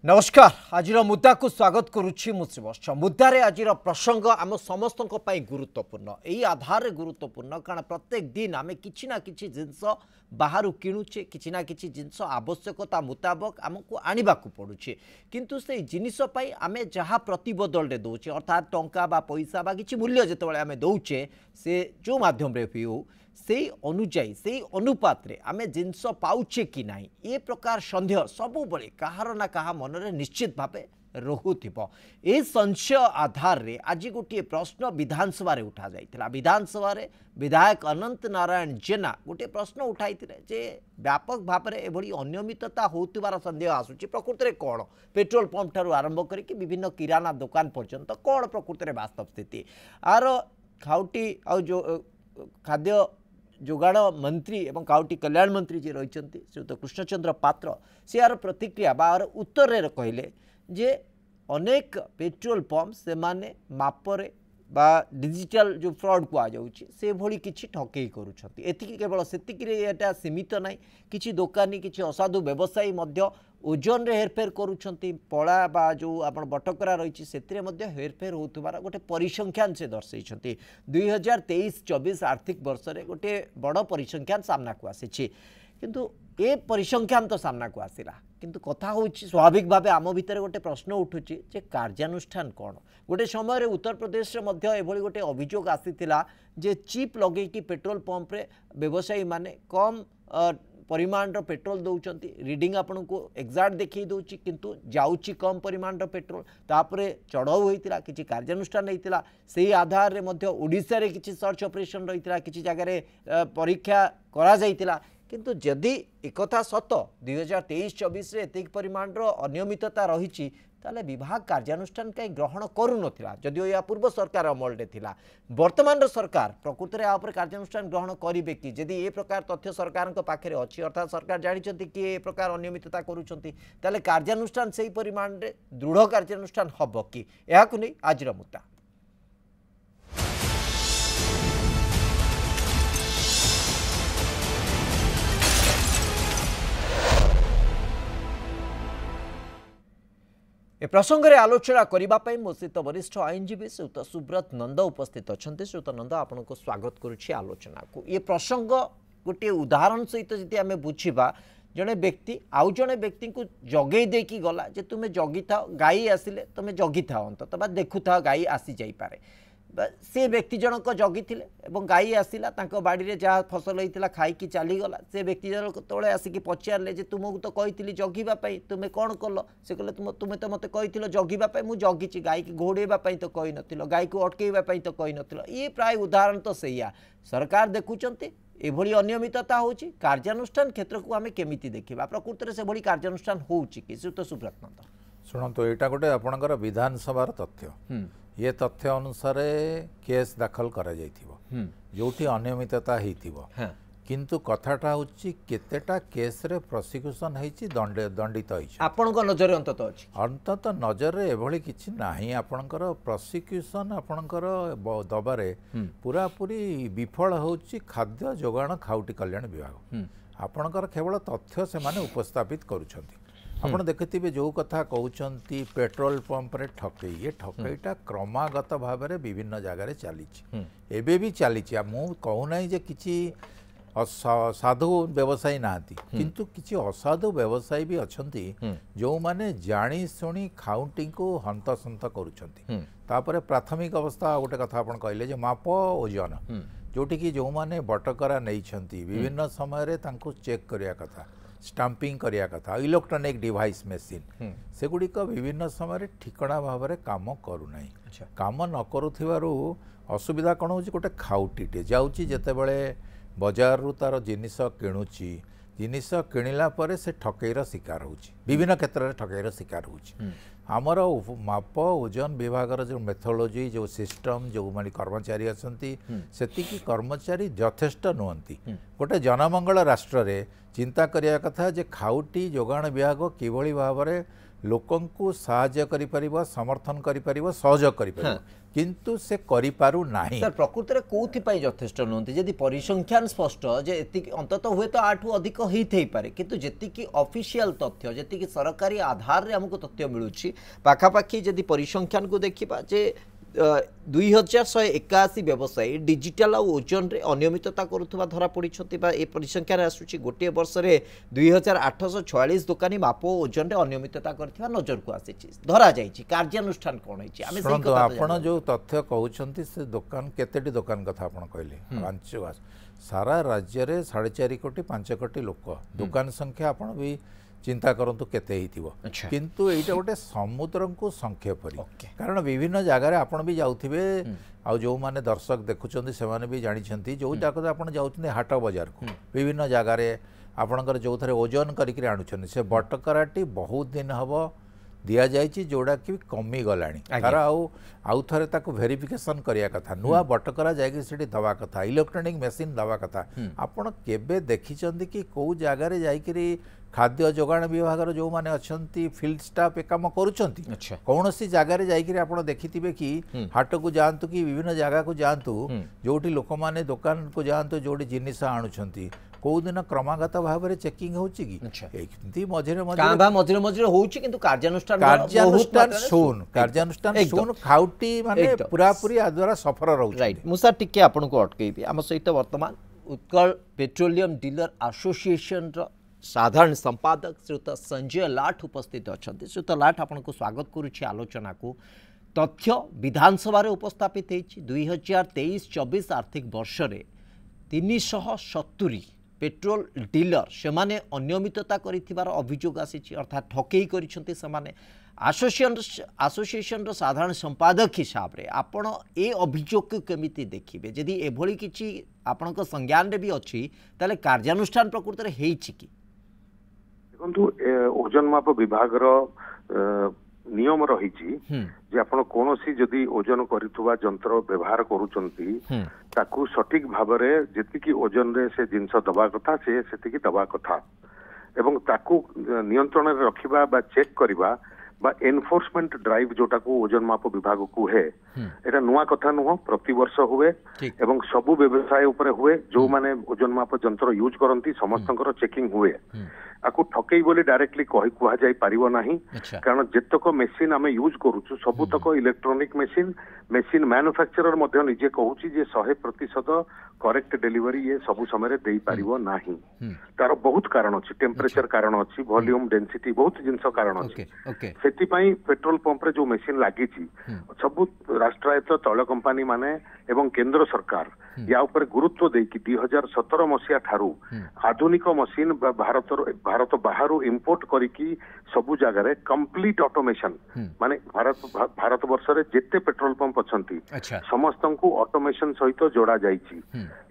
नमस्कार आज मुद्दा को स्वागत करुच्ची मुश्रीवर्ष मुद्दारे आज प्रसंग आम समस्त गुरुत्वपूर्ण यही आधार गुरुत्वपूर्ण कारण प्रत्येक दिन आम कि जिनस बाहर किणुचे कि जिनस आवश्यकता मुताबक आमको आने को पड़ुचे किंतु से जिनिस आम जहाँ प्रतिबदल दौचे अर्थात टंका बा पैसा बा किसी मूल्य जिते आम दौचे से जो माध्यम भी हो से अनुजाई से अनुपात रे आमे जिनस पाउचे कि नाही ये प्रकार संदेह सबुबले कहार ना कहा मनरे निश्चित भावे रहुथिबो ए संशय आधार रे आज गोटे प्रश्न विधानसभा रे उठा जाइतिला विधानसभा रे विधायक अनंत नारायण जेना गोटे प्रश्न उठाइतिले जे व्यापक भाव में एभली अनियमितता होतिबार संदेह आसुची प्रकृति रे कोन पेट्रोल पंप ठारू आरंभ करिक विभिन्न किराना दुकान पर्यंत कोन प्रकृति रे वास्तव स्थिति आर खाउटी आ जो खाद्य जोगाण मंत्री एवं काउटी कल्याण मंत्री जी रही श्रीयुत कृष्णचंद्र पात्र से यार प्रतिक्रिया बार उत्तर रे कहले जे अनेक पेट्रोल पंप से माने मापरे बा डिजिटल जो फ्रॉड कुआ जाउची से भली किछि ठकेई करूछंती एतिकी केवल सेतिकी रे एटा सीमित नाही किछि दोकानी किछि असाधु व्यवसायी मध्य ओजन रे हेरफेर करूछंती पड़ा बा जो आपण बटकरा रही से मध्य हेरफेर होतुबार गोटे परिसंख्यान से दर्शैछंती 2023-24 आर्थिक वर्ष रे गोटे बड़ परिसंख्यान सामना को आसीछि किंतु ए परिसंख्यान तो सामना को आसिला किंतु कथा होछि स्वाभाविक भावे आम भितर गोटे प्रश्न उठुछि जे कार्यानुष्ठान कौन गोटे समय उत्तर प्रदेश रे मध्य एभली गोटे अभियोग आसीथिला जे चिप लगे कि पेट्रोल पंप रे व्यवसायी माने कम परिमाण रो पेट्रोल दौचंती रीडिंग आपन को एग्जैक्ट देखि दउची किंतु जाउची कम परिमाण रो पेट्रोल तापरे चढ़ाऊ होइतिला किछि कार्यानुष्ठान होइतिला सेही आधार रे मध्य ओडिसा रे किछि सर्च ऑपरेशन रहितिला किछि जगह रे परीक्षा करा जाइतिला किंतु जदि एकथा सत 2023-24 रे एतिक परिमाण रो अनियमितता रहिछि ताले विभाग कार्यानुष्ठान कहीं ग्रहण करू नथिला जदिओ या पूर्व सरकार अमल थिला वर्तमान रो सरकार प्रकृति रे आ ऊपर कार्यानुष्ठान ग्रहण करिवे कि जदि ए प्रकार तथ्य सरकार को पाखे अछि अर्थात सरकार जानिछंती कि ए प्रकार अनियमितता करूछंती ताले कार्यानुष्ठान सेही परिमाण रे दृढ़ कार्यानुष्ठान हबो कि एहाकु नै आजिर मुद्दा ए प्रसंग में आलोचना करने मो सहित वरिष्ठ आईनजीवी श्रीयुत सुब्रत नंद उपस्थित अच्छा श्रीयुत नंद आपन को स्वागत करुच्ची आलोचना को ये प्रसंग गोटे उदाहरण सहित जी आम बुझा जड़े व्यक्ति आउ जड़े व्यक्ति को जगई देकी गला जे तुम्हें जगी था गाई आसिले तुम्हें जगी था अंत देखु था गाई आसी जाइपे से व्यक्ति जनक जगी थे गाई आसला बाड़ी में जहाँ फसल होता खाई चलीगला से व्यक्ति जनक तले आसिक पचारे जे तुमको तो कही जगवाई तुम्हें कौन कल से कहले तुम्हें तो मत कही जगवाई मुझे जगी गाई की घोड़ाई तो कही न गाई को अटकईवाई तो कही न ये प्राय उदाहरण तो सैया सरकार देखुंत एभली अनियमितता होची कार्यानुष्ठान क्षेत्र को आम केमिति देखा प्रकृति से भली कार्यानुष्ठान होची कि सुब्रत नंद शुणु यहाँ गोटे आपणकर विधानसभार तथ्य ये तथ्य अनुसार केस दाखल करा जोठी अनियमितता होइथिबो किंतु कथाटा होची केतेटा केस रे प्रोसिक्यूशन होईची दंडित होईची आपनक नजर अंतत नजर रे एभली किछि नाही आपनकर प्रोसिक्यूशन आपनकर दबारे पूरा पूरी विफल होची खाद्य जोगाण खाउटी कल्याण विभाग आपनकर केवल तथ्य से माने उपस्थापित करूछंती आपण देखिथिबे जो कथा कहउचंती पेट्रोल पंप रे ठकई ये ठकईटा क्रमागत भाव में विभिन्न जगार चली एबे भी चली मु कहूना जे किछि साधु व्यवसायी नाती किंतु किछि असाधु व्यवसायी भी अछंती जो माने जानी सुनी खाउटी को हंतसंत करूछंती तापरे प्राथमिक अवस्था गोटे कथा आपण कहले जे माप ओजन जोटी कि जो माने बटकरा नहीं छंती विभिन्न समय रे तांको चेक करिया कथा स्टाम्पिंग करिया कथा इलेक्ट्रोनिक डिवाइस मेसीन सेगुड़िक विभिन्न समय ठिकणा भाव में काम करूना काम न करूथिबारु असुविधा कौन हो गोटे खाउटीटे जाऊँगी जितेबले बजार रु तार जिनिस किणुची जिनिस किणिला परे से ठकईर शिकार होची विभिन्न क्षेत्र में ठकईर शिकार होची आमर माप ओजन विभाग जो मेथोडोलॉजी जो सिस्टम जो माने कर्मचारी अछंती सेतिकी कर्मचारी यथेष्ट नुहंती गोटे जनमंगल राष्ट्र रे चिंता करिया कथा जे खाउटी जोगाण विभाग किभली भाव में लोकंकु साहाय्य करि परिबो समर्थन करि परिबो सहयोग करि परिबो किंतु से करि पारु नाही। सर प्रकृत में कौन यथेष्ट नुहति जदि परिसंख्यान स्पष्ट जे अंतत हुए तो आठू अधिक होई पारे किंतु जेतिकी ऑफिशियल तथ्य जेतिकी सरकारी आधार रे हमको तथ्य मिलूँ पाखापाखि जदि परिसंख्यान को देखा जे 2181 व्यवसायी डिजिटल आ ओजन रे अनियमितता करुवा धरा पड़ी ए परिसंख्यान आसूची गोटे वर्ष में 2846 दुकानी माप ओजन रे अनियमितता करथिबा नजर को आसी धरा जाइछि कार्यानुष्ठान कोन होइछि आमे सही कथा आपण जो तथ्य कहउछंती से दुकान केतेटी दुकान कथा आपण कहले 5 सारा राज्य रे 4.5 कोटी 5 कोटी लोक दुकान संख्या आपण भी चिंता करंतु केते हिथिबो किंतु एटा गोटे समुद्र को संक्षेप परी कारण विभिन्न जगह रे आपण भी जाउथिबे आ जो माने दर्शक देखुचंती से माने भी जानिछंती जो जगह आपण जाउथने हाट बाजार को विभिन्न जगह रे आपणकर जो थरे ओजन करिक आणुछन से बटकराटी बहुत दिन हबो दिया जाइछि जोड़ा कि कमी गलानी तार आउ थरे ताको वेरिफिकेशन करिया कथा नुआ बटकरा जायकि सेठी दवा कथा इलेक्ट्रॉनिक मशीन दवा कथा आपण केबे देखिचंती कि को जगह रे जायकि खाद्य जोगाण विभाग जो माने अछंती फील्ड स्टाफ ए काम करूछंती कौन सी जगह रे जायकि आपण देखिथिबे कि हाट को जानतु कि विभिन्न जगह को जानतु जोठी लोक माने दुकान को जानतु जोठी जिनिस आणुछंती को दिन क्रमागत भाव में चेकिंग होची कि मझिरे मझिरे होची किंतु कार्यानुष्ठान शून खाउटी माने पूरा पूरी आ द्वारा सफर रहउ राइट मुसा टिके आपन को अटकेबी हम सहित वर्तमान उत्कल पेट्रोलियम डीलर एसोसिएशन रो साधारण संपादक श्रीयुत संजय लाठ उपस्थित अच्छा श्रीयुत लाठ आपन को स्वागत करुछि आलोचना को तथ्य विधानसभा रे उपस्थापित होइछि 2023-24 आर्थिक वर्ष रे 370 पेट्रोल डीलर से माने अनियमितता करिथिबार अभियोग आसीछि अर्थात ठकेई करिसंते से माने एसोसिएशन रो साधारण संपादक हिसाब रे आपण ए अभियोग को केमिति देखिबे जदि एभली किछि आपनक संज्ञान रे भी अछि ताले कार्यानुष्ठान प्रकृत रे हेइछि कि देखंतु ओजन माप विभाग रो नियम रही जे आपण कोनोसी जदि ओजन करिथुवा यंत्र व्यवहार करूचंती ताकू सठिक भाव रे जेतिकी ओजन रे से जिंस दबा कथा से सेतिकी दबा कथा एवं ताकू नियंत्रण रे रखिबा बा चेक करिबा बा एनफोर्समेंट ड्राइव जोटा को ओजन माप विभाग को है एटा नुआ कथा नुह प्रति वर्ष हुए एवं सबु व्यवसाय उपरे हुए जो माने ओजन माप यंत्र यूज करंती समस्तंकर चेकिंग हुए आकु ठकेई बोली डायरेक्टली कह जाई पारिबो नाही कारण जेतक मशीन आमे यूज करूछु सबुतक इलेक्ट्रॉनिक मशीन मैन्युफैक्चरर मध्य निजे कहूची जे 100% करेक्ट डिलीवरी ये सब समय रे देई पारिबो नाही तार बहुत कारण अछि टेम्परेचर कारण अछि वॉल्यूम डेंसिटी बहुत जिंस कारण अछि सेति पई पेट्रोल पंप रे जो मशीन लागिछि सब राष्ट्रायत्त तैल कंपनी माने एवं केंद्र सरकार या ऊपर गुरुत्व दे कि 2017 मसिया ठारू आधुनिक मशीन भारत बाहर इंपोर्ट करिकी सबु जगह रे कंप्लीट ऑटोमेशन माने भारत वर्ष रे जेते पेट्रोल पंप अछंती समस्त को ऑटोमेशन सहित जोड़ा जाइछि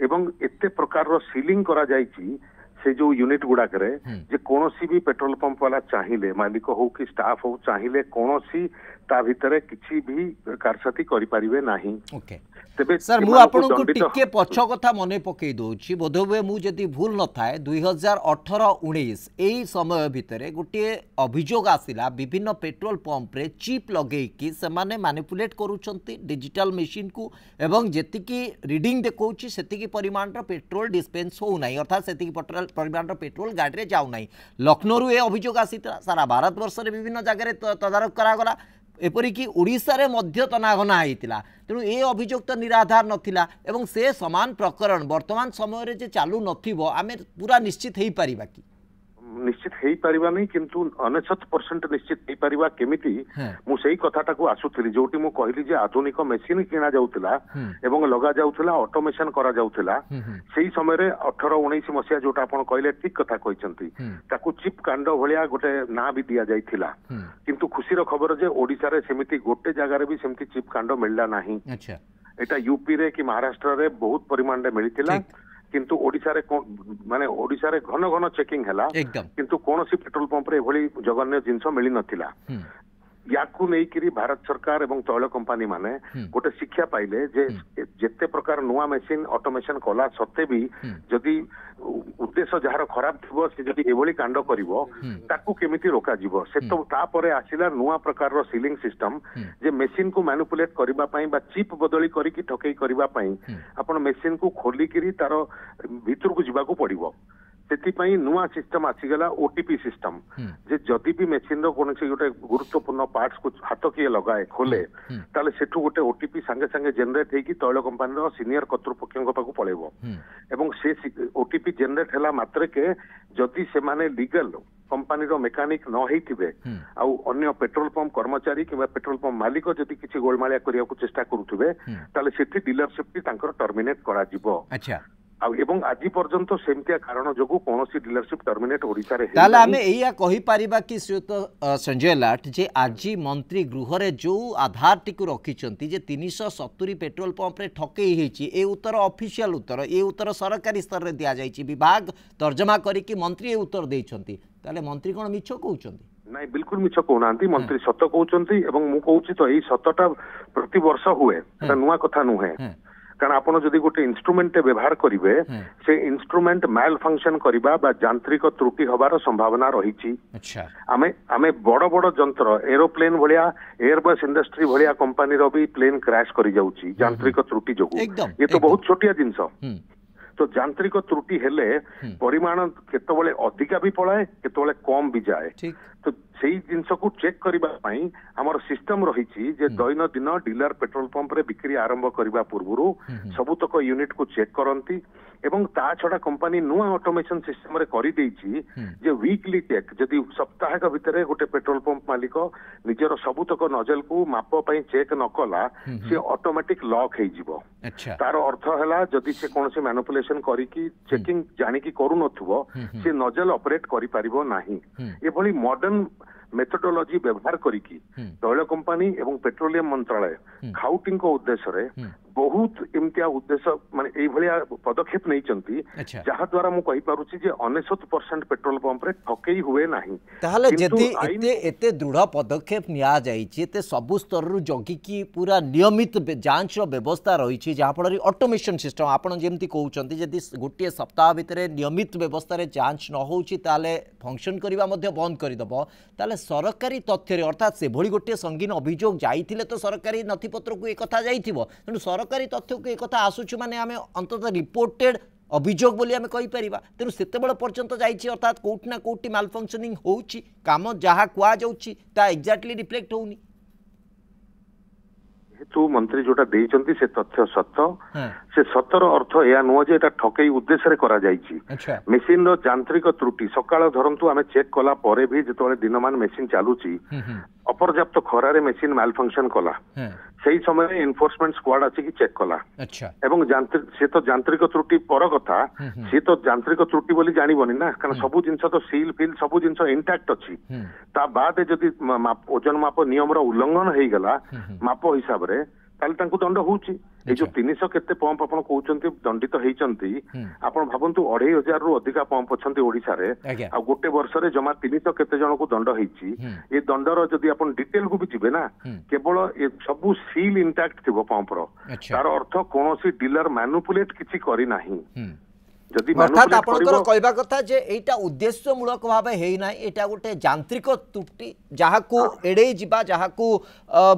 एवं एते प्रकार रो सीलिंग करा जाइछि से जो यूनिट गुड़ा करे जे कोनोसी भी पेट्रोल पंप वाला चाहिए मालिक हो कि स्टाफ हो चाहिए कोनोसी ता भितरे किछि भी कारसाती करि परिबे नाही तेबे सर मु आपन को टिके पछ कथा मने पकई दोछि बोधवे मु जदि भूल न थाए 2018-19 एई समय भितरे गोटे अभियोग आसिला विभिन्न पेट्रोल पंप रे चिप लगेई कि से माने मैनिपुलेट करूछंती डिजिटल मशीन को एवं जेतिकी रीडिंग देखौछि सेतिकी परिमाण रो पेट्रोल डिस्पेंस हो नाही अर्थात सेतिकी परिमाण रो पेट्रोल गाड़ी रे जाउ नाही लखनऊ रे अभियोग आसिता सारा भारत वर्ष रे विभिन्न जगह रे तदारक करा गला एपरिकी ओडिशा रे मध्य तनाघना होता तेणु ए अभियोग तो निराधार नथिला एवं से समान प्रकरण वर्तमान समय रे जे चालू नथिबो आमे पूरा निश्चित हेई परिबा कि निश्चित हेई परिबा नहीं किंतु 99% निश्चित हेई परिबा केमिति मु सेही कथाटा को आसुथली जोटी मु कहली जे आधुनिक मशीन किना जाउतला एवं लगा जाउतला ऑटोमेशन करा जाउतला सेही समय रे 18-19 मसिया जोटा आपण कहले ठीक कथा कहिसंती ताकू चिप कांड भलिया गोटे ना भी दिया जाइथिला किंतु खुशी रो खबर जे ओडिसा रे सेमिति गोटे जगह रे भी सेमिति चिप कांड मिलला नाही अच्छा एटा यूपी रे कि महाराष्ट्र रे बहुत परिमाण रे मिलिथिला किंतु ओडिसा रे माने ओडिसा रे घन घन चेकिंग हला किंतु कोनोसी पेट्रोल पंप रे एभली जगन्य जिंस मिली नथिला याकू नेइकिरी भारत सरकार एवं तैल कंपनी माने गोटे शिक्षा पाइले जे जेते प्रकार नुआ मेसिन ऑटोमेशन कला सत्ते भी जदि उद्देश्य जहार खराब थिबो से जदि एभली कांड करिवो ताकू केमिति रोका जिवो से तो तापरे आसिला नुआ प्रकार रो सीलिंग सिस्टम जे मेसिन को मैनिपुलेट करिबा पई बा चिप बदली करी की ठकेई करिबा पई आपण मेसिन को खोली किरी तारो भीतर को जिबा को पड़िबो सेतिपाई नुआ सिस्टम आसीगला ओटीपी सिस्टम जे जदि भी मेसिन रो कोनसी गोटे गुरुत्वपूर्ण पार्ट्स को हाथ किए लगाए खोले ताले सेठू गोटे ओटीपी संगे संगे जनरेट हेकी तैल कंपनी रो सीनियर कर्तृपक्षों पाखु पळेबो एवं से ओटीपी जनरेट हला मात्र के जदि से माने लीगल कंपनी रो मेकानिक न हेतिबे आ अन्य पेट्रोल पंप कर्मचारी किबा पेट्रोल पंप मालिक जदि किछि गोलमालिया करिया को चेष्टा करूथुबे ताले सेठी डीलरशिप टी तांकर टर्मिनेट करा जिवो अच्छा एवं आज पर्यंत सेमतिया कारण जोगु कोनोसी डीलरशिप टर्मिनेट ओडिसा रे ताले हमें एया कहि परिबा कि श्रीयुत संजय लाट जे आज मंत्री गृह रे जो आधार टिकु रखिचंती जे 370 पेट्रोल पंप रे ठकेई हेची ए उत्तर ऑफिशियल उत्तर ए उत्तर सरकारी स्तर रे दिया जायची विभाग तर्जमा करी कि मंत्री ए उत्तर देइचंती ताले मंत्री कोन मिछ कहउचंती नहीं बिल्कुल मिछ कहउनांती मंत्री सत कहउचंती एवं मु कहउची तो एई सतटा प्रति वर्ष हुए एटा नुवा कथा नुहे कारण आपण जदि गोटे इंस्ट्रूमेंट व्यवहार करिवे से इंस्ट्रूमेंट मैल फंक्शन करिबा बा यांत्रिक त्रुटि हबार संभावना रहिछि अच्छा आमे बड़ बड़ जंत्र एरोप्लेन भलिया एयरबस इंडस्ट्री भलिया कंपनी रो भी प्लेन क्रैश करि जाउछि यांत्रिक त्रुटि जोगु ये तो बहुत छोटिया जिंस तो यांत्रिक त्रुटि हेले परिमाण केतबेले अधिका भी पळाए केतबेले कम भी जाए तो सेही जिनस को चेक करबा पई हमर सिस्टम रहिछि जे दैनंदिन डीलर पेट्रोल पंप रे बिक्री आरंभ करबा पूर्वरु सबुतक यूनिट को चेक करंती एवं ता छडा कंपनी नुआ ऑटोमेशन सिस्टम रे करि देछि जे वीकली चेक जदि सप्ताहक भितरे गोटे पेट्रोल पंप मालिक निजर सबुतक नजल को माप पई चेक न कला से ऑटोमेटिक लॉक हे जिवो तार अर्थ हला जदि से कोनसे मैनिपुलेशन करी की चेकिंग जानि की करू नथुबो से नजल ऑपरेट करि परिबो नाही एभली मॉडर्न मेथोडोलॉजी व्यवहार करिकी तैल कंपनी एवं पेट्रोलियम मंत्रालय खाउटिंग को उद्देश्य रे बहुत एमतिया उद्देश्य माने एई भलिया पदक्षेप नै चंती जहा द्वारा मु कहि पारुछि जे 99% पेट्रोल पंप रे ठकेई हुए नाही ताहले जति एते दृढ़ पदक्षेप निया जाईछि एते सबु स्तर रु जगी की पूरा नियमित जांच रो व्यवस्था रही छि जहा फल ऑटोमेशन सिस्टम आपण जेमति कहउचंती जदि गोटे सप्ताह भितरे नियमित व्यवस्था रे जांच न होउछि ताले फंक्शन करबा मध्ये बंद करि दबो ताले सरकारी तथ्य रे अर्थात से भली गोटे संगीन अभियोग जाइथिले तो सरकारी नथिपत्र को ए कथा जाइथिबो तेनु सरकारी तथ्य को ए कथा आसुछु माने आमे अंततः रिपोर्टेड अभियोग बोली आमे कहि परिबा तेनु सेते बळ पर्यंत जाइछि अर्थात कोउट ना कोउटी माल फंक्शनिंग होउछि काम जहा कुआ जाउछि ता एक्जेक्टली रिफ्लेक्ट होउनी हेतु मंत्री जोटा देइचंती से तथ्य सत्य से सतर अर्थ या नुह जे एटा ठकेई उद्देश्य रे करा जाइछि मेसिन रो यांत्रिक त्रुटि सकाळ धरंतु आमे चेक कला परे भी जेतोले दिनमान मेसिन चालुछि अपर्याप्त खरारे मेसिन माल फंक्शन कला सही समय एनफोर्समेंट स्क्वाड आछि कि चेक कला एवं से तो यांत्रिक त्रुटि पर कथा से तो यांत्रिक त्रुटि बोली जानिबोनी ना कारण सबु जिंस तो सील फिल सबु जिंस इंटैक्ट अछि ता बाद जदि ओजन माप नियम रो उल्लंघन हेई गला माप हिसाब रे ताले तांकु दंड होउछि ए जो 300 केते पंप आपण कहउचंती दंडित हेइचंती आपण भाबंतु 2500 रु अधिका पंप अछंती ओडिसा रे आ गोटे वर्ष रे जमा 300 केते जण को दंड हेइछि ए दंडर जदि आपण डिटेल को भी जिबे ना केवल ए सबु सील इंटैक्ट थिबो पंप रो तार अर्थ कोनोसी डीलर मैनिपुलेट किछि करि नाही अर्थात आपणकर कहवा कथा जे एटा उद्देश्यमूलक भाव है ना एटा गोटे यांत्रिक त्रुटि जहाँ को एड़े जीवा जहाँ को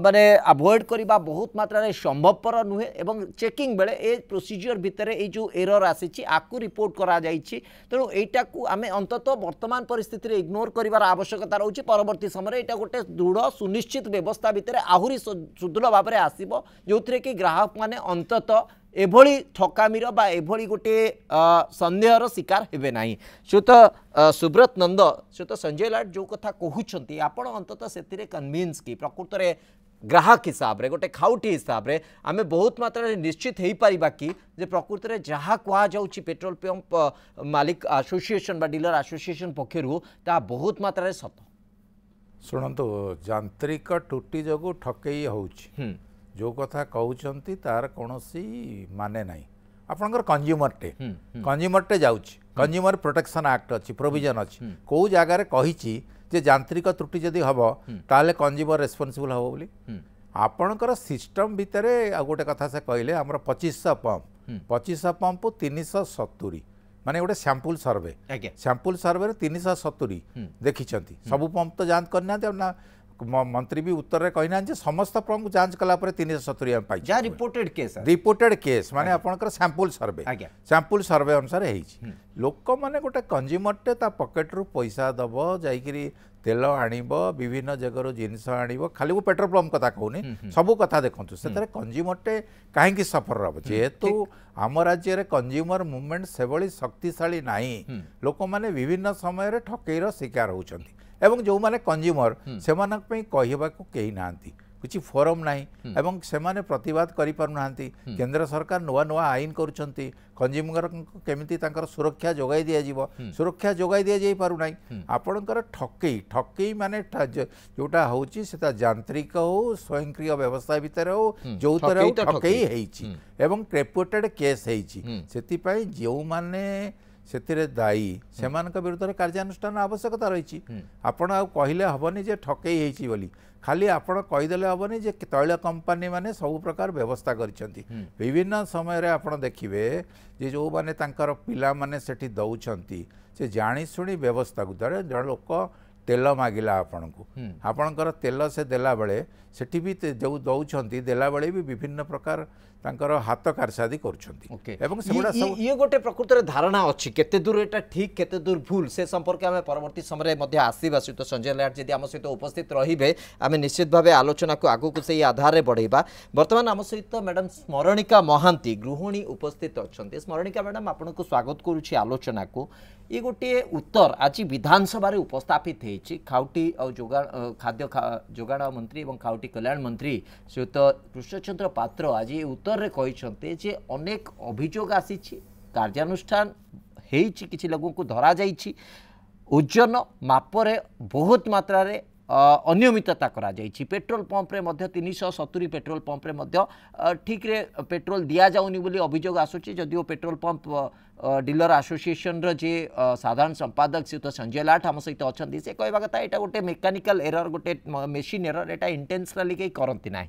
माने अवॉइड करबा बहुत मात्रा रे संभवपर नुहे एवं चेकिंग बेले ए प्रोसीजर भितर ए जो एरर आसी आकु रिपोर्ट करा जाइछि तेणु एटा को आमे अंततः वर्तमान परिस्थिति रे इग्नोर करिवार आवश्यकता रहउछि परवर्ती समय एटा गोटे दृढ़ सुनिश्चित व्यवस्था भितर आहुरी सुदृढ़ भाव में आसीबो जोथरे कि ग्राहक माने अंततः एभली ठकामीर बा एभली गोटे संदेहर शिकार हेबे नाही। श्रुत सुब्रत नंद श्रुत संजय लाट जो कथा कहउछंती आपण अंततः सेतिरे कन्विन्स की प्रकृत रे ग्राहक हिसाब रे गोटे खाउटी हिसाब रे आमे बहुत मात्रा रे निश्चित हेई परिबा कि जे प्रकृत रे जहा कुआ जाउची पेट्रोल पंप मालिक एसोसिएशन बा डीलर एसोसिएशन पक्षरु ता बहुत मात्रा रे सत सुनंतु यांत्रिक त्रुटि जगु ठकेई होउची जो कथा कहउचंती तार कोनोसी माने नाही आपनकर कंज्यूमर टे जाउची कंज्यूमर प्रोटेक्शन एक्ट अच्छी प्रोविजन अच्छी कौ जगार कही जे यांत्रिक त्रुटि जदि हम ताले कंज्यूमर रेस्पॉन्सिबल हम बोली आपणकर सिस्टम भितर गोटे कथा से कहले आम 2500 पंप 370 माने गोटे सैंपल सर्वे सैंपल सर्वे 370 देखी सबू पंप तो जांच करना मंत्री भी उत्तर में कही ना समस्त पंप जांच कलापर 370 पाई रिपोर्टेड केस माने आपनकर सैंपल सर्वे अनुसार है लोक माने गोटे कंज्यूमरटे ता पॉकेट रु पैसा दब जाइकरी तेल आणब विभिन्न जगह जिनस आणब खाली वो पेट्रोल पंप कथा कहूनी सबू कथा देखु से कंज्यूमरटे कहीं सफर हम जेहेतु आम राज्य में कंज्यूमर मूवमेंट से भाई शक्तिशाली नहीं लोक मैंने विभिन्न समय ठकईर शिकार होती एवं जो माने कंज्यूमर से कहवा कहीं ना किसी फोरम ना एवं से माने प्रतिवाद करि पारु नांती केंद्र सरकार नुआ नुआ आईन करुछंती कंज्यूमर केमिति तांकर सुरक्षा जोगाई दिया जीवो सुरक्षा जोगाई दिया जाई पारु नाही आपणकर ठकई माने जोटा होची सेता यांत्रिक हो स्वयंक्रिय व्यवस्था भितर हो जो तरह ठकई हेची एवं रेपुटेड केस हेची सेति पई जो माने से दायी से विरुद्ध में कार्यानुष्ठान आवश्यकता रही आपड़ कहले हेनी जे ठकई होती बोली खाली आपड़ कहीदेले हेनी जे तैल कंपानी माने सब प्रकार व्यवस्था करिसेंती विभिन्न समय रे आपड़ देखिए जे जो माने तांकर पिला माने सेठी दउछंती से जानी सुनी व्यवस्था को जड़े जड़े लोक तेल मागिला आपण को आपणकर तेल से देला बेले सेठी भी जो दउछंती देला बेले भी विभिन्न प्रकार तांकर हाथ कारसादी करुछंती एवं सेगुडा सब ये गोटे प्रकृत रे धारणा अछि केते दूर एटा ठीक केते दूर भूल से संपर्क में परवर्ती समय मध्ये आसीबा सहित संजय लाट जदि आम सहित उपस्थित रहिबे आमे निश्चित भावे आलोचना को आगु को से आधार रे बढ़ेबा वर्तमान आम सहित मैडम स्मरणिका महांती गृहिणी उपस्थित अछंती स्मरणिका मैडम आपन को स्वागत करूछि आलोचना को ये गोटे उत्तर आज विधानसभा उपस्थापित होती खाउटी और खाद्य जोगाण मंत्री और खाउटी कल्याण मंत्री श्रीयुत कृष्णचंद्र पात्र आज ये उत्तर रे कहते जे अनेक अभियोग आसी कार्यानुष्ठान होती किसी लोगों को धरा जाइछि ओजन मापरे बहुत मात्रा रे अनियमितता करा जाइछि पेट्रोल पंप रे मध्य 370 पेट्रोल पंप रे मध्य ठीक रे पेट्रोल दिया जाउनी बोली अभियोग आसुछि जदिओ पेट्रोल पंप डीलर एसोसिएशन रो जे साधारण संपादक श्रीयुत संजय लाट आम सहित अच्छा से कहवा कथा यहाँ गोटे मेकानिकल एरर गोटे मेसीन एरर यहाँ इंटेंशनली कहीं करती ना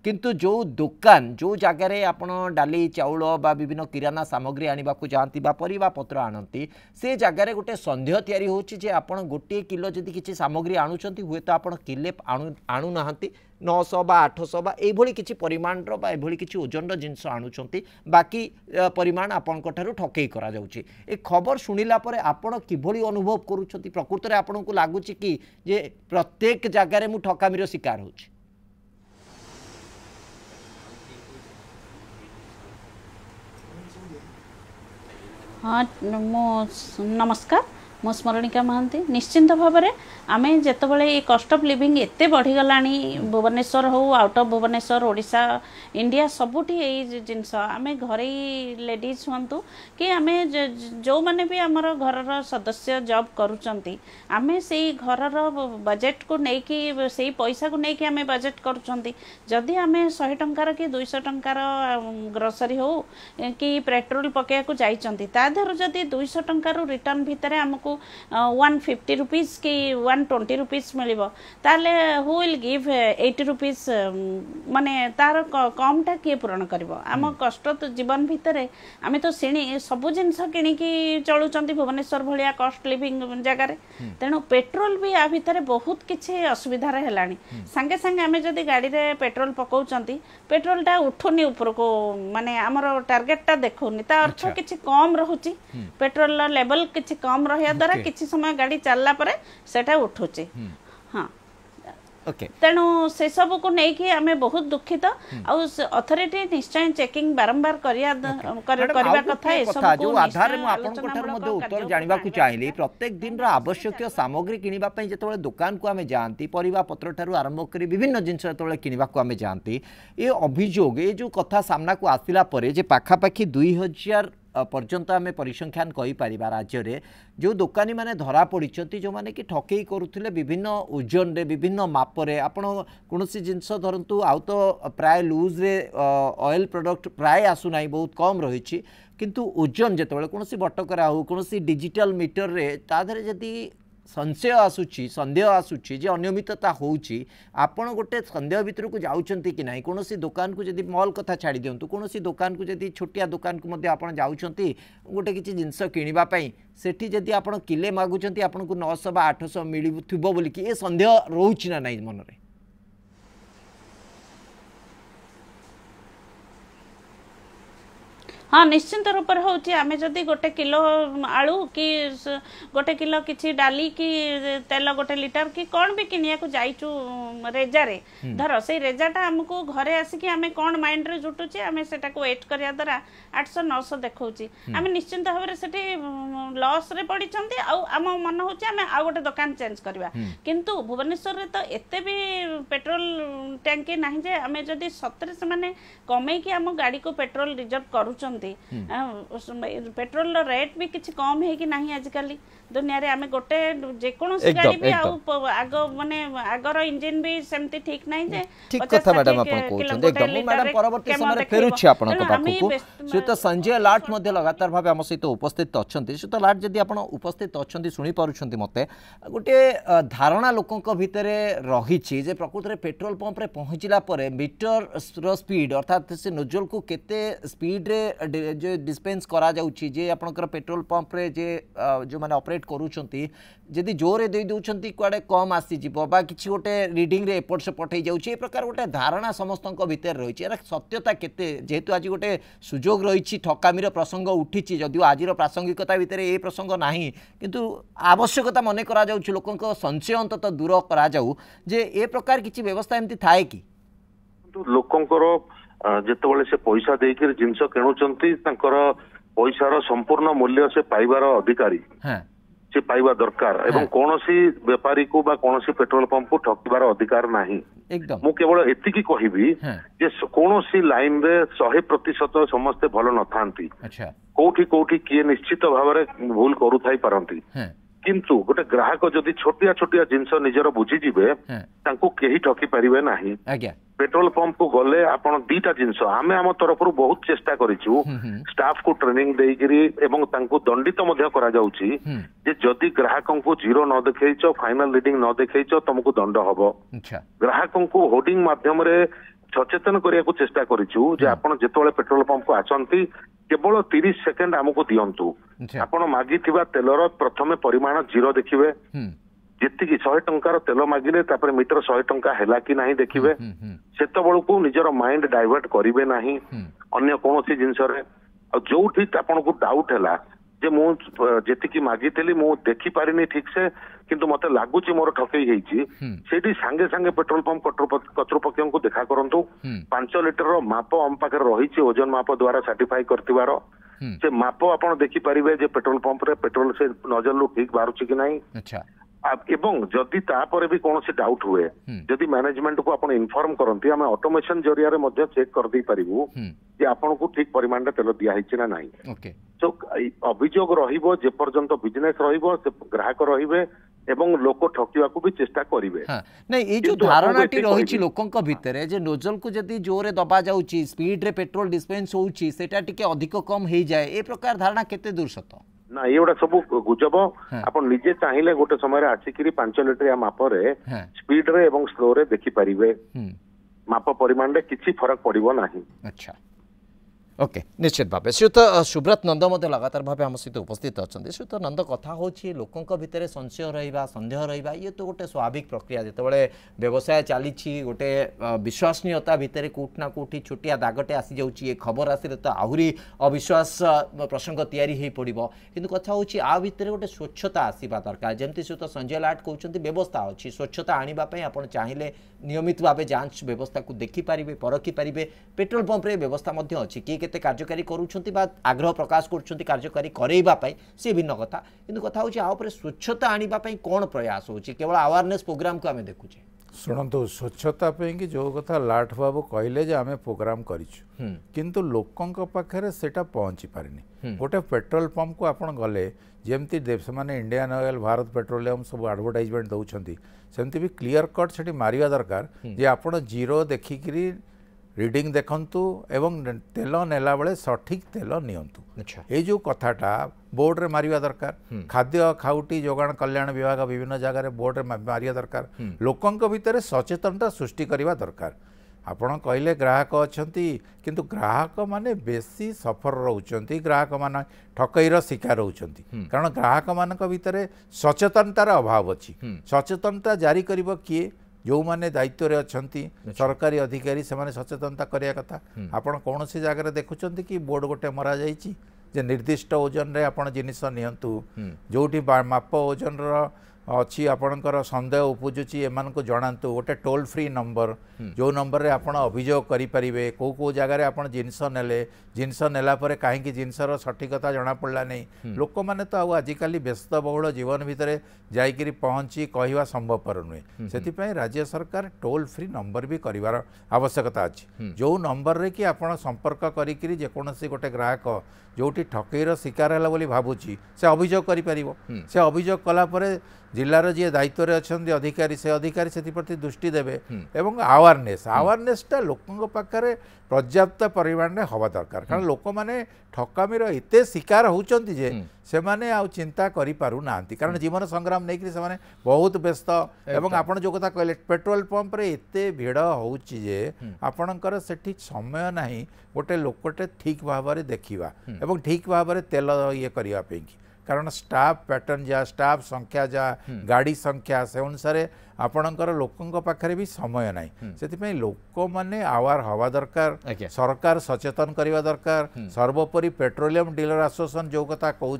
किंतु जो दुकान जो जगार आप डाली चाउल बा विभिन्न किराना सामग्री आने को जाती परिबा पत्र आणती से जगार गोटे सन्देह तैयारी होची जे आप गोटे किलो जदि किसी सामग्री आणुचंती हुए तो आप किले आणु नाहंती 900 बा 800 बा एभली किसी परिमाण बा एभली किसी ओजन जिनस आणुचंती बाकी परिमाण आपनक ठारू ठकई करा जाउची ए खबर सुनिला परे आपण किभली अनुभव करूछंती प्रकृत रे आपनको लागुची कि जे प्रत्येक जगह रे मु ठकामीर शिकार होची हाँ नमस्कार मो स्मरणिका महांती निश्चिंत भाव में आम जितेबाला ये कस्ट ऑफ लिविंग एते बढ़ीगला भुवनेश्वर हो out of Bhubaneswar Odisha India सबुठी यही जिनस आम घरे लेडीज हूँ कि आम जो मैंने भी आमर घर सदस्य जॉब करुँच आम से घर बजेट को लेकिन से पैसा को लेकिन आम बजेट करुँच आम 100 टंकार कि 200 टंकार ग्रोसरी हो कि पेट्रोल पकेया जाइंट तादर जदि 200 टंकार रिटर्न भितर आमको 150 रुपीज कि 120 रुपीज मिलिबो ताले हु विल गिव 80 रुपीज माने तार कमटा किए पूरण करिवो आम कष्ट तो जीवन भितरे आमे तो सिणी सब जिनस किणी की चलुचंती भुवनेश्वर भलिया कॉस्ट लिविंग जगह रे तेणु पेट्रोल भी आ भितरे बहुत किछि असुविधा रे हेलानी संगे संगे आमे जदी गाड़ी रे पेट्रोल पकाउचंती पेट्रोलटा उठुनी ऊपर को माने हमर टार्गेटटा देखौनी ता अर्थ किछि कम रहउची पेट्रोल लेवल किछि कम रहया द्वारा किछि समय गाड़ी चलला परे सेटा उठुची हाँ तेणु से सब को लेकिन आम बहुत दुखित अथॉरिटी निश्चय चेकिंग बारंबार उत्तर जानवा चाहिए प्रत्येक दिन आवश्यक सामग्री किणवाई जो दुकान को आम जाती परिबा पत्र ठारू आरंभ कर विभिन्न जिनस जो किणवा आम जाती ये अभियोग ये जो कथा सामना को आसला पाखापाखि 2000 पर्यंत आम परिसंख्यान कहीपर राज्य में जो दुकानी माने धरा पड़ी जो माने कि ठकई करुले विभिन्न ओजन रे विभिन्न मापरे आपण कौन जिनस धरतु आउ तो प्राय लूज रे ऑयल प्रोडक्ट प्राय आसुना बहुत कम रही किंतु ओजन जिते कौन बटकरा हो कौन डिजिटल मीटर रे ताधरे जदि संशय आसूची सन्देह आसूची जे अनियमितता होउची आपण गोटे सन्देह भितर को जाउछंती कि नाही कोनोसी दुकान को जदि मॉल कथा छाड़ी दियंतु कोनोसी दुकान को जदि छोटिया दुकान को मध्ये आपण जाउछंती गोटे किछि जिंस किनिबा पई सेठी जदि आपण किले मागुछंती आपण को 900 बा 800 मिलिबो बोली कि ए सन्देह रहउची ना नाही मन रे हाँ निश्चिंत रूप से हूँ आम जदि गोटे किलो आलू कि गोटे किलो किसी डाली कि तेल गोटे लिटर कि कौन भी किनिया को जाइचु रेजारे धर से रेजाटा आमको घरे आसिक आम कौन माइंड रे जुटुचे आम सेटा को वेट करिया द्वारा 800 900 देखौची आम निश्चिंत भाव में सेठी लॉस रे पड़ी छंती आम मन होची आम आ गोटे दुकान चेंज करबा किंतु भुवनेश्वर रे तो एते भी पेट्रोल टैंकी नाही जे आम जदि सतरे से माने कमे कि आम गाड़ी को पेट्रोल रिजर्व करूचंती पेट्रोल रेट भी किसी कम है कि नहीं आजिकल दुनिया रे आमे गोटे जेकोसी गाड़ी भी आग माने आगर इंजन भी सेमती ठीक नहीं जे ठीक कथा मैडम आपण कहउछन एकदम मैडम परवर्ती समय रे फेरुछि आपण को पाखु से तो संजय लाट मध्ये लगातार भाबे हम सहित उपस्थित अछंती से तो लाट जदी आपण उपस्थित अछंती सुनी पारुछंती मते गोटे धारणा लोकंक भितरे रहिछि जे प्रकृत रे पेट्रोल पंप रे पहुंचिला परे मीटर रो स्पीड अर्थात से नोजल को केते स्पीड रे जो डिस्पेंस करा जाउछि जे आपनकर पेट्रोल पंप रे जे जो माने ऑपरेट करूछंती जदि जोरे दे दउछंती कुआडे कम आसी जिवो बा किछि गोटे रीडिंग रे एपोर्ट से पठै जाउछि ए प्रकार गोटे धारणा समस्तक भितर रहिछि एरा सत्यता केते जेहेतु आज गोटे सुजोग रहिछि ठकामीर प्रसंग उठिछि जदिও आजिर प्रासंगिकता भितर ए प्रसंग नाही किंतु आवश्यकता मने करा जाउछि लोकंक संशय अंतत दूर करा जाउ जे ए प्रकार किछि व्यवस्था एमति थाए कि लोकंकर जेतेबेले से पैसा देकर जिनस किणुचंती तांकर पैसार संपूर्ण मूल्य से पाइबार अधिकारी से पाइबा दरकार एवं कौनसी व्यापारी को बा कौनसी पेट्रोल पंप को ठकिबार अधिकार नाही मु केवल एतिकी कहिबी जे कौनसी लाइन रे 100% समस्ते भल न थांती कोठी कोठी किए निश्चित भाव में भूल करू थाई पारंती किंतु गोटे ग्राहक जदि छोटिया छोटिया जिनस निजर बुझी जिवे तांको केही ठकी परिबे नाही पेट्रोल पंप को गले आपण दीटा जिनस आमे आम तरफ बहुत चेष्टा करिछु स्टाफ को ट्रेनिंग देइगिरी एवं तांको दंडित मध्य करा जाउछि जे जदि ग्राहकन को जीरो न देखैछो फाइनल रीडिंग न देखैछो तुमको दंड हबो ग्राहकन को होर्डिंग माध्यम रे सचेतन करिया को चेष्टा करिछु जे आपण जेतोले पेट्रोल पंप को आछंती केवल 30 सेकेंड हमको दियंतु आपण मागिथिबा तेलर प्रथमे परिमाण जीरो देखिबे जेतिकी 100 टंकार तेल मागिले तापर मीटर 100 टंका हैला कि नाही देखिबे सेत बळकू निजर माइंड डाइवर्ट करिवे नाही अन्य कोनोसी जिंस रे जो ठीक आपण को डाउट हैला जे मु जेतिकी मागितली मु देखि पारिनी ठीक से किंतु मते लागुची मोर ठकई हेची सेठी संगे संगे पेट्रोल पंप कर्तृपक्षों को देखा करंतु 5 लीटर रो माप हम पाखे रहिछि ओजन माप द्वारा सर्टिफाई करतिबार से माप आपण देखि परिबे जे पेट्रोल पंप रे पेट्रोल से नजर लो ठीक बारुछि कि नाही एवं जदि तापर भी कौन डाउट हुए जदि मैनेजमेंट को आपण इन्फॉर्म करती आम ऑटोमेशन जरिया रे मध्य चेक कर दे पारिबु जे आपण को ठीक परिमाण तेल दिया हिछि ना नाही सो अभियोग रहिबो जे पर्यंत बिजनेस रहिबो से ग्राहक रहिबे एवं लोक ठकिया को भी चेष्टा करिवे नहीं ए जो धारणाटी रहिछि लोकंक भितरे जे नोजल को जदि जोरे दबा जाउछि स्पीड रे पेट्रोल डिस्पेंस होउछि सेटा टिके अधिक कम हे जाए ए प्रकार धारणा केते दूर सत ना ये सब गुजब आप निजे चाहिए गोटे समय आसिक 5 लीटर मापरे स्पीड रे एवं स्लो रे देखि परिबे माप परिमाण रे किछि फरक पड़िबो नाही अच्छा ओके निश्चित भाव श्रीयुत सुब्रत नंद मध्य लगातार भाव आम सहित उपस्थित अच्छा श्रीयुत नंद कथा हो लोकों भितर संशय रहा सन्देह रहा ये तो गोटे स्वाभाविक प्रक्रिया जितेबाला व्यवसाय चली गोटे विश्वसनीयता भितर कौटना कौटी छोटिया दागटे आसी जाऊँगी खबर आसिले तो आहरी अविश्वास प्रसंग तैयारी पड़ो कि कथा हो भितर गोटे स्वच्छता आसवा दरकार जमी श्रीयुत संजय लाट कहते व्यवस्था अच्छी स्वच्छता आने आप चाहिए नियमित भाव जांच व्यवस्था को देखिपारे परखिपारे पेट्रोल पंप रे व्यवस्था अच्छी किए केते कार्यकारी करूछंती बा आग्रह प्रकाश करूछंती कार्यकारी करैबा पई से भिन्न कथा किंतु कथा होची आ ऊपर स्वच्छता आनिबा पई कोन प्रयास होची केवल अवेयरनेस प्रोग्राम को हमें देखुचे शुणु स्वच्छता पे कि जो कथा लाट बाबू कहले जे आमे प्रोग्राम करिछु किंतु लोकंक पाखरे सेटा पहुंची पारिनी गोटे पेट्रोल पंप को आपण गले जेमती देश माने इंडियन ऑयल भारत पेट्रोलियम सब एडवर्टाइजमेंट दउछंती सेमती भी क्लियर कट सेठी मारिया दरकार जे आपण जीरो देखिकरी रीडिंग देखंतु एवं तेल नेला बेले सठिक तेल नियंतु ये जो कथाटा बोर्ड रे मारिया दरकार खाद्य खाउटी जोगाण कल्याण विभाग विभिन्न जगह बोर्ड रे मारिया दरकार लोकंक भितर सचेतनता सृष्टि करबा दरकार आपण कहले ग्राहक अछंती किंतु ग्राहक माने बेसी सफर रहउचंती ग्राहक माने ठकईर शिकार होउचंती कारण ग्राहक मानक भितर सचेतनतार अभाव अछि सचेतनता जारी करिवो किए जो माने दायित्व रे अछंती सरकारी अधिकारी से माने सचेतनता करिया कथा आपण कौन सी जगह देखुचंती कि बोर्ड गोटे मरा जाइछि जे निर्दिष्ट ओजन रे आपण जिनिस नियंतु जोठी माप ओजन रो अच्छी आपणकर सन्देह उपजुची एमान को जनातु गोटे टोल फ्री नंबर जो नंबर रे आपण अभियोग करि परिबे को जगह रे आपण जिनस नेले जिनस नेला परे काहेकि जिनसर सठिकता जना पड़ला नहीं लोक माने तो आजिकल व्यस्त बहुल जीवन भितर जाइकरी पहुँची कहवा संभवपर नुहे से राज्य सरकार टोल फ्री नंबर भी करिवार आवश्यकता अच्छी जो नंबर रे कि आपण संपर्क करिकरी जेकोसी गोटे ग्राहक जोटी ठकईर शिकार है बोली भावुची से अभियोग करि परिबो से अभियोग कला परे जिलार जी दायित्व रे अछंती अधिकारी से प्रति दृष्टि देवे एवं आवारनेसटा लोकों पाखरे पर्याप्त परिमाण में हवा दरकार कारण लोक माने ठकामीर एते शिकार होउचंती जे से माने आ चिंता करि पारु नांती कारण जीवन संग्राम नहीं कि से माने बहुत व्यस्त एवं आपण जो कथा कहले पेट्रोल पंप रे एते भिड़ होउची जे आपणकर सेठी समय नाही गोटे लोकटे ठीक भाव में देखिबा एवं ठीक भाव में तेल ये करिया पे कारण स्टाफ पैटर्न जा स्टाफ संख्या जा गाड़ी संख्या से अनुसार आपणकर लोकों पाखरे भी समय नहीं से लोक माने आवार हवा दरकार सरकार सचेतन करवा दरकार सर्वोपरि पेट्रोलियम डीलर एसोसिएशन जो कथा कहूँ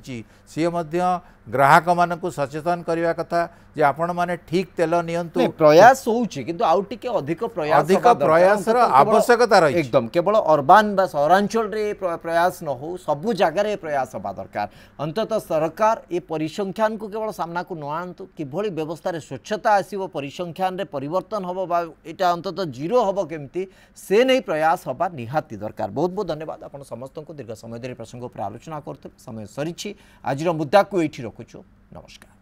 सी ग्राहक मान को सचेतन करवा कथा जे आपण माने ठीक तेल नियंतु प्रयास होउची किंतु आउ टिके अधिक प्रयास आवश्यकता रही एकदम केवल अर्बान बा सहरांचल रे प्रयास न हो सबु जगह रे प्रयास हवा दरकार अंततः सरकार ये परिसंख्यान को केवल सामना को न आनतु किभली व्यवस्था रे स्वच्छता आसीबो परिसंख्यान रे परिवर्तन हबो बा एटा अंततः जीरो हबो केमती से नहीं प्रयास हबा निहाती दरकार बहुत बहुत धन्यवाद आपण समस्त को दीर्घ समय धरि प्रसंग पर आलोचना करते समय सरीछि आजिर मुद्दा को एठी रखुछु नमस्कार।